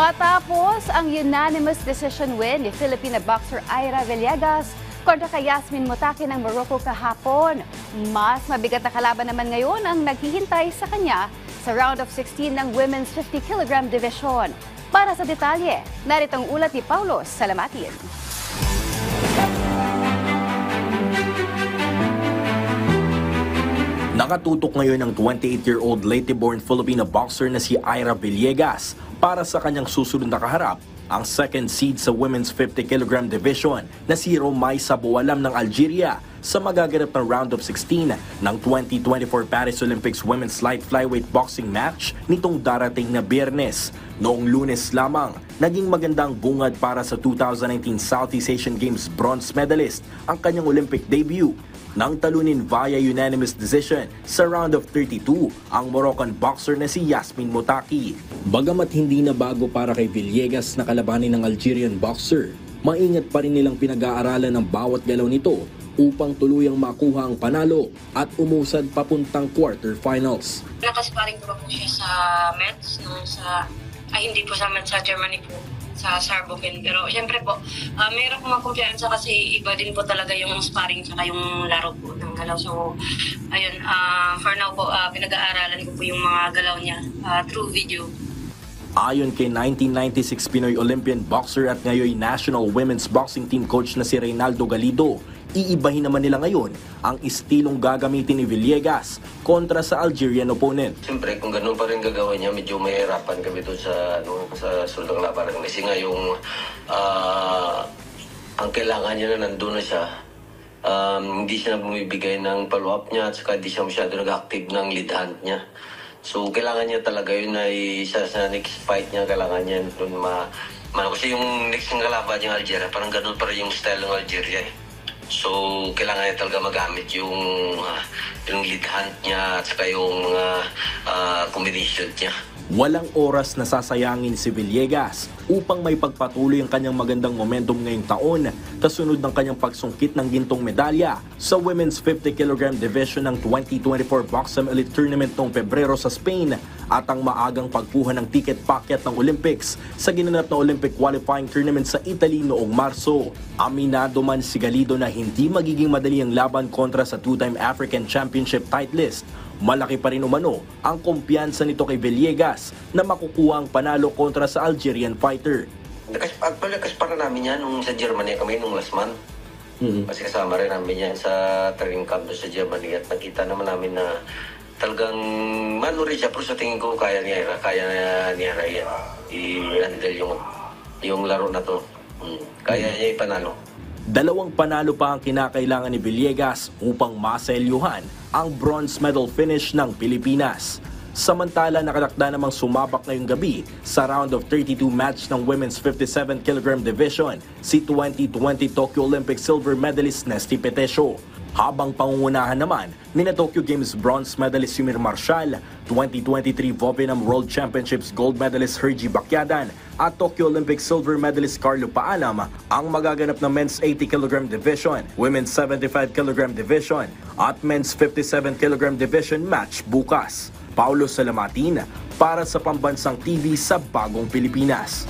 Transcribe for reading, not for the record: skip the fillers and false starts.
Matapos ang unanimous decision win ni Filipina boxer Ira Villegas kontra kay Yasmin Mottaki ng Morocco kahapon, mas mabigat na kalaban naman ngayon ang naghihintay sa kanya sa round of 16 ng Women's 50kg division. Para sa detalye, narito ang ulat ni Paulos Salamatin. Nakatutok ngayon ang 28-year-old late-born Filipino boxer na si Ira Villegas para sa kanyang susunod na kaharap, ang second seed sa Women's 50kg division na si Romay Sabualam ng Algeria sa magaganap ng round of 16 ng 2024 Paris Olympics Women's Light Flyweight Boxing Match nitong darating na Biyernes. Noong Lunes lamang, naging magandang bungad para sa 2019 Southeast Asian Games bronze medalist ang kanyang Olympic debut nang talunin via unanimous decision sa round of 32 ang Moroccan boxer na si Yasmin Mottaki. Bagamat hindi na bago para kay Villegas na kalabanin ng Algerian boxer, maingat pa rin nilang pinag-aaralan ng bawat galaw nito upang tuluyang makuha ang panalo at umusad papuntang quarterfinals. Nakasparing ko po siya sa Metz, hindi po sa Metz, sa Germany po, sa Saarbrücken. Pero siyempre po, mayroon po mga kumpiyansa kasi iba din po talaga yung sparring saka yung laro po ng galaw. So, ayun, for now po, pinag-aaralan ko po yung mga galaw niya through video. Ayon kay 1996 Pinoy Olympian boxer at ngayon National Women's Boxing Team coach na si Reynaldo Galido, iibahin naman nila ngayon ang istilong gagamitin ni Villegas kontra sa Algerian opponent. Siyempre, kung ganun pa rin gagawin niya, medyo mahirapan kami doon sa suldang labanan. Kasi nga yung ang kailangan niya na nandun na siya, hindi siya na bumibigay ng follow-up niya at saka hindi siya masyado nag-active ng lead hand niya. So, kailangan niya talaga yun ay sa next fight niya, kailangan niya doon kasi yung next ng kalaban niya Algeria, parang ganun pa rin yung style ng Algeria eh. So, kailangan niya talaga magamit yung lead hand niya at saka yung combination niya. Walang oras na sasayangin si Villegas upang may pagpatuloy ang kanyang magandang momentum ngayong taon kasunod ng kanyang pagsungkit ng gintong medalya sa Women's 50kg division ng 2024 Boxam Elite Tournament noong Pebrero sa Spain at ang maagang pagkuha ng ticket packet ng Olympics sa ginanap na Olympic qualifying tournament sa Italy noong Marso. Aminado man si Galido na hindi magiging madali ang laban kontra sa two-time African Championship titleist. Malaki pa rin umano ang kumpiyansa nito kay Villegas na makukuha ang panalo kontra sa Algerian fighter. Nakaspara namin yan nung sa Germany kami nung last month. Kasi kasama rin namin yan sa training camp sa Germany at nakita naman namin na talagang rin siya pero sa tingin ko kaya ni Ira i-handle yung laro na to. Kaya niya ipanalo. Dalawang panalo pa ang kinakailangan ni Villegas upang maselyuhan ang bronze medal finish ng Pilipinas. Samantala, nakatakda namang sumabak ngayong gabi sa round of 32 match ng Women's 57kg division si 2020 Tokyo Olympic silver medalist Nesty Petesio. Habang pangungunahan naman ni na Tokyo Games bronze medalist Yumir Marshall, 2023 Vovinam World Championships gold medalist Hergy Bacyadan at Tokyo Olympic silver medalist Carlo Paalam ang magaganap na men's 80kg division, women's 75kg division at men's 57kg division match bukas. Paulo Salamatin para sa Pambansang TV sa Bagong Pilipinas.